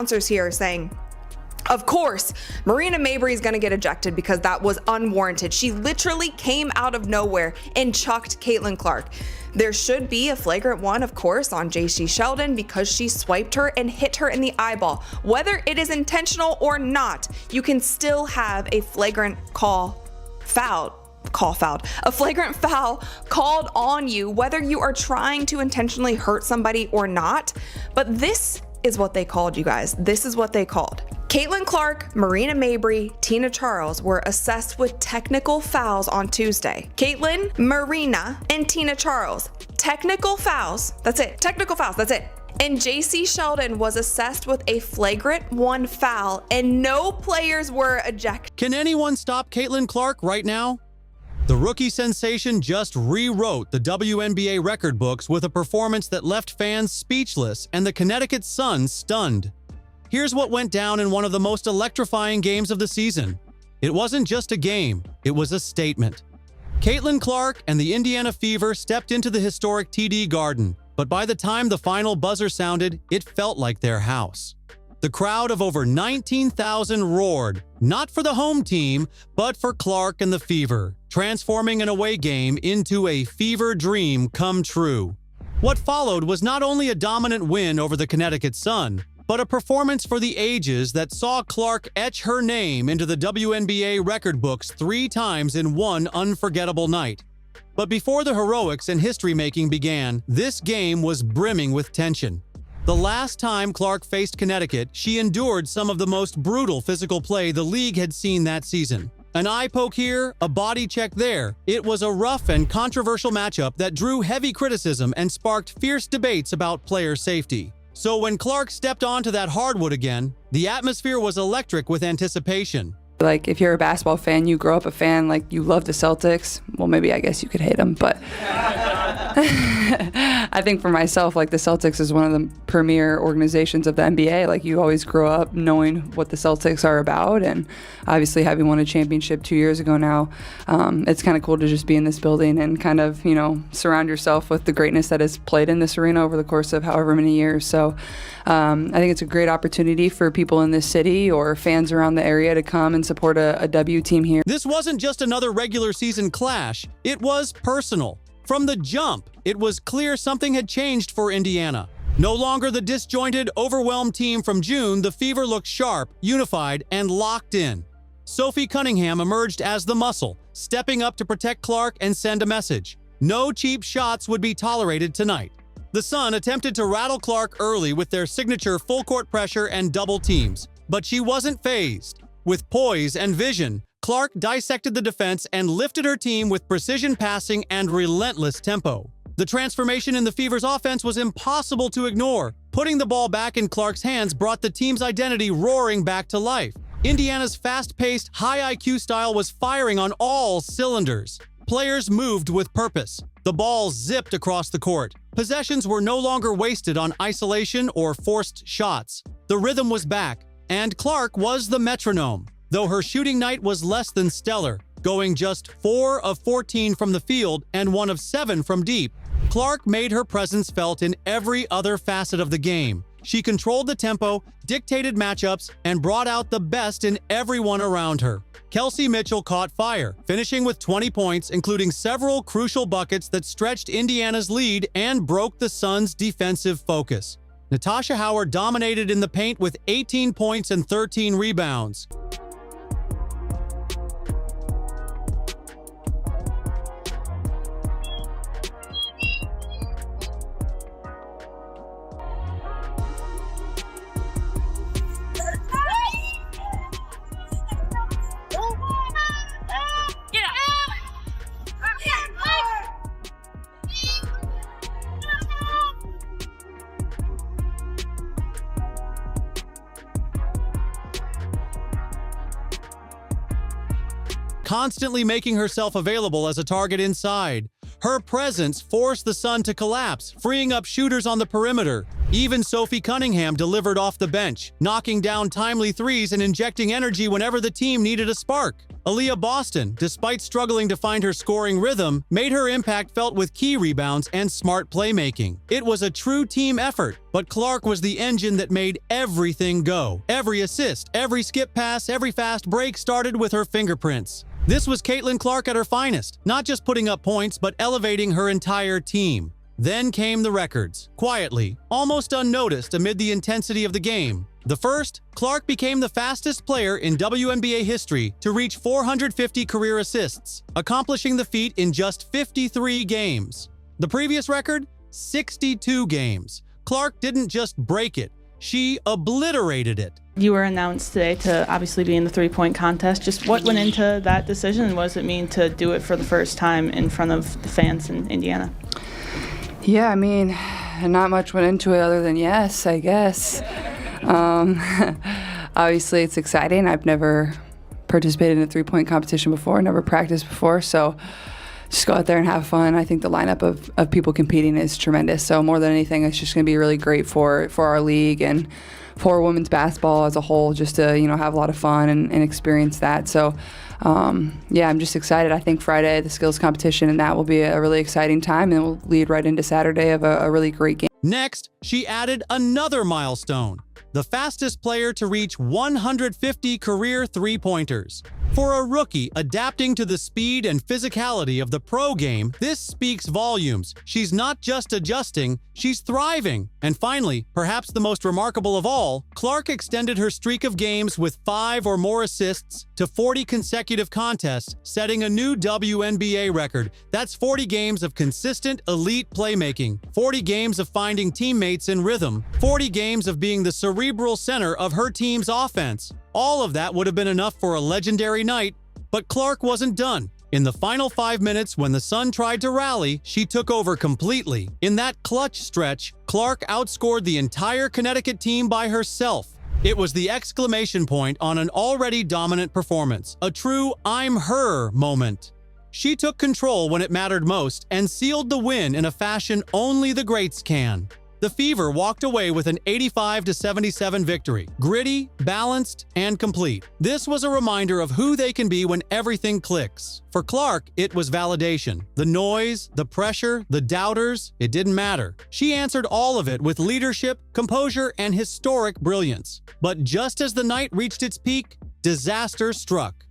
announcers here saying, of course, Marina Mabrey is going to get ejected because that was unwarranted. She literally came out of nowhere and chucked Caitlin Clark. There should be a flagrant one, of course, on JC Sheldon because she swiped her and hit her in the eyeball. Whether it is intentional or not, you can still have a flagrant a flagrant foul called on you, whether you are trying to intentionally hurt somebody or not. But this is what they called, you guys. This is what they called. Caitlin Clark, Marina Mabrey, Tina Charles were assessed with technical fouls on Tuesday. Caitlin, Marina, and Tina Charles. Technical fouls. That's it. Technical fouls. That's it. And JC Sheldon was assessed with a flagrant 1 foul, and no players were ejected. Can anyone stop Caitlin Clark right now? The rookie sensation just rewrote the WNBA record books with a performance that left fans speechless and the Connecticut Sun stunned. Here's what went down in one of the most electrifying games of the season. It wasn't just a game, it was a statement. Caitlin Clark and the Indiana Fever stepped into the historic TD Garden, but by the time the final buzzer sounded, it felt like their house. The crowd of over 19,000 roared, not for the home team, but for Clark and the Fever, transforming an away game into a Fever dream come true. What followed was not only a dominant win over the Connecticut Sun, but a performance for the ages that saw Clark etch her name into the WNBA record books 3 times in one unforgettable night. But before the heroics and history-making began, this game was brimming with tension. The last time Clark faced Connecticut, she endured some of the most brutal physical play the league had seen that season. An eye poke here, a body check there. It was a rough and controversial matchup that drew heavy criticism and sparked fierce debates about player safety. So when Clark stepped onto that hardwood again, the atmosphere was electric with anticipation. Like, if you're a basketball fan, you grow up a fan, like, you love the Celtics. Well, maybe I guess you could hate them, but I think for myself, like, the Celtics is one of the premier organizations of the NBA. Like, you always grow up knowing what the Celtics are about, and obviously having won a championship 2 years ago now, it's kind of cool to just be in this building and kind of, you know, surround yourself with the greatness that is played in this arena over the course of however many years. So I think it's a great opportunity for people in this city or fans around the area to come and support a W team here. This wasn't just another regular season clash, it was personal. From the jump, it was clear something had changed for Indiana. No longer the disjointed, overwhelmed team from June, the Fever looked sharp, unified, and locked in. Sophie Cunningham emerged as the muscle, stepping up to protect Clark and send a message. No cheap shots would be tolerated tonight. The Sun attempted to rattle Clark early with their signature full-court pressure and double teams, but she wasn't fazed. With poise and vision, Clark dissected the defense and lifted her team with precision passing and relentless tempo. The transformation in the Fever's offense was impossible to ignore. Putting the ball back in Clark's hands brought the team's identity roaring back to life. Indiana's fast-paced, high IQ style was firing on all cylinders. Players moved with purpose. The ball zipped across the court. Possessions were no longer wasted on isolation or forced shots. The rhythm was back, and Clark was the metronome. Though her shooting night was less than stellar, going just 4 of 14 from the field and 1 of 7 from deep, Clark made her presence felt in every other facet of the game. She controlled the tempo, dictated matchups, and brought out the best in everyone around her. Kelsey Mitchell caught fire, finishing with 20 points, including several crucial buckets that stretched Indiana's lead and broke the Suns' defensive focus. Natasha Howard dominated in the paint with 18 points and 13 rebounds. Constantly making herself available as a target inside. Her presence forced the Sun to collapse, freeing up shooters on the perimeter. Even Sophie Cunningham delivered off the bench, knocking down timely threes and injecting energy whenever the team needed a spark. Aaliyah Boston, despite struggling to find her scoring rhythm, made her impact felt with key rebounds and smart playmaking. It was a true team effort, but Clark was the engine that made everything go. Every assist, every skip pass, every fast break started with her fingerprints. This was Caitlin Clark at her finest, not just putting up points, but elevating her entire team. Then came the records, quietly, almost unnoticed amid the intensity of the game. The first, Clark became the fastest player in WNBA history to reach 450 career assists, accomplishing the feat in just 53 games. The previous record, 62 games. Clark didn't just break it, she obliterated it. You were announced today to obviously be in the three-point contest. Just what went into that decision, and what does it mean to do it for the first time in front of the fans in Indiana? Yeah, I mean, not much went into it other than yes, I guess. Obviously, it's exciting. I've never participated in a three-point competition before, never practiced before, so just go out there and have fun. I think the lineup of people competing is tremendous. So more than anything, it's just going to be really great for our league and for women's basketball as a whole, just to have a lot of fun and experience that. So yeah, I'm just excited. I think Friday, the skills competition, and that will be a really exciting time, and we'll lead right into Saturday of a really great game. Next, she added another milestone, the fastest player to reach 150 career three-pointers. For a rookie adapting to the speed and physicality of the pro game, this speaks volumes. She's not just adjusting, she's thriving. And finally, perhaps the most remarkable of all, Clark extended her streak of games with 5 or more assists to 40 consecutive contests, setting a new WNBA record. That's 40 games of consistent elite playmaking, 40 games of finding teammates in rhythm, 40 games of being the cerebral center of her team's offense. All of that would have been enough for a legendary night, but Clark wasn't done. In the final 5 minutes, when the Sun tried to rally, she took over completely. In that clutch stretch, Clark outscored the entire Connecticut team by herself. It was the exclamation point on an already dominant performance, a true "I'm her" moment. She took control when it mattered most and sealed the win in a fashion only the greats can. The Fever walked away with an 85-77 victory, gritty, balanced, and complete. This was a reminder of who they can be when everything clicks. For Clark, it was validation. The noise, the pressure, the doubters, it didn't matter. She answered all of it with leadership, composure, and historic brilliance. But just as the night reached its peak, disaster struck.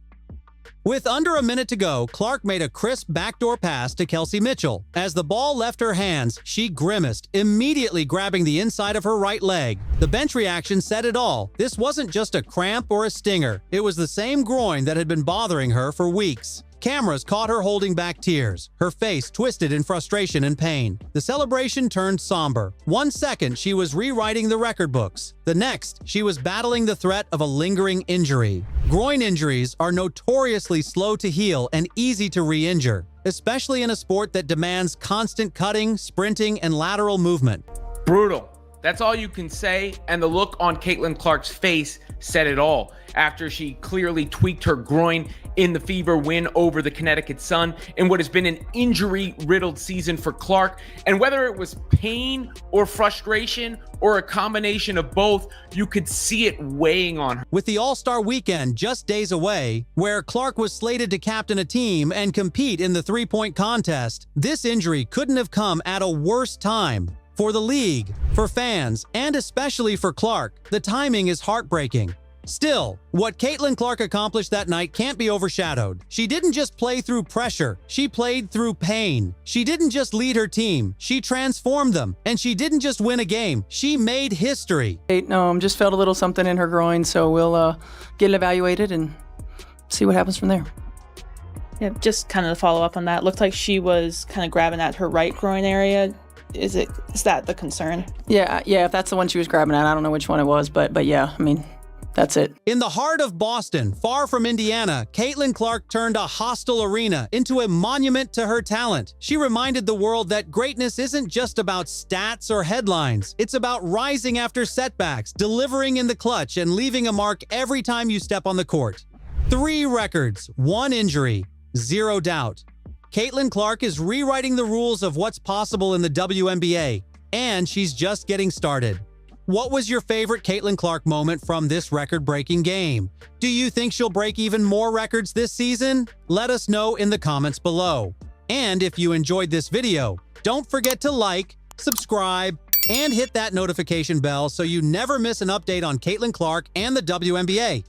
With under a minute to go, Clark made a crisp backdoor pass to Kelsey Mitchell. As the ball left her hands, she grimaced, immediately grabbing the inside of her right leg. The bench reaction said it all. This wasn't just a cramp or a stinger. It was the same groin that had been bothering her for weeks. Cameras caught her holding back tears, her face twisted in frustration and pain. The celebration turned somber. 1 second, she was rewriting the record books. The next, she was battling the threat of a lingering injury. Groin injuries are notoriously slow to heal and easy to re-injure, especially in a sport that demands constant cutting, sprinting, and lateral movement. Brutal. That's all you can say, and the look on Caitlin Clark's face said it all. After she clearly tweaked her groin in the Fever win over the Connecticut Sun in what has been an injury-riddled season for Clark. And whether it was pain or frustration or a combination of both, you could see it weighing on her. With the All-Star Weekend just days away, where Clark was slated to captain a team and compete in the three-point contest, this injury couldn't have come at a worse time. For the league, for fans, and especially for Clark, the timing is heartbreaking. Still, what Caitlin Clark accomplished that night can't be overshadowed. She didn't just play through pressure, she played through pain. She didn't just lead her team, she transformed them. And she didn't just win a game, she made history. Just felt a little something in her groin, so we'll get it evaluated and see what happens from there. Yeah, just kind of to follow up on that, looked like she was kind of grabbing at her right groin area. Is that the concern? Yeah, if that's the one she was grabbing at, I don't know which one it was, but yeah, I mean, that's it. In the heart of Boston, far from Indiana, Caitlin Clark turned a hostile arena into a monument to her talent. She reminded the world that greatness isn't just about stats or headlines. It's about rising after setbacks, delivering in the clutch, and leaving a mark every time you step on the court. 3 records, 1 injury, 0 doubt. Caitlin Clark is rewriting the rules of what's possible in the WNBA. and she's just getting started. What was your favorite Caitlin Clark moment from this record-breaking game? Do you think she'll break even more records this season? Let us know in the comments below. And if you enjoyed this video, don't forget to like, subscribe, and hit that notification bell so you never miss an update on Caitlin Clark and the WNBA.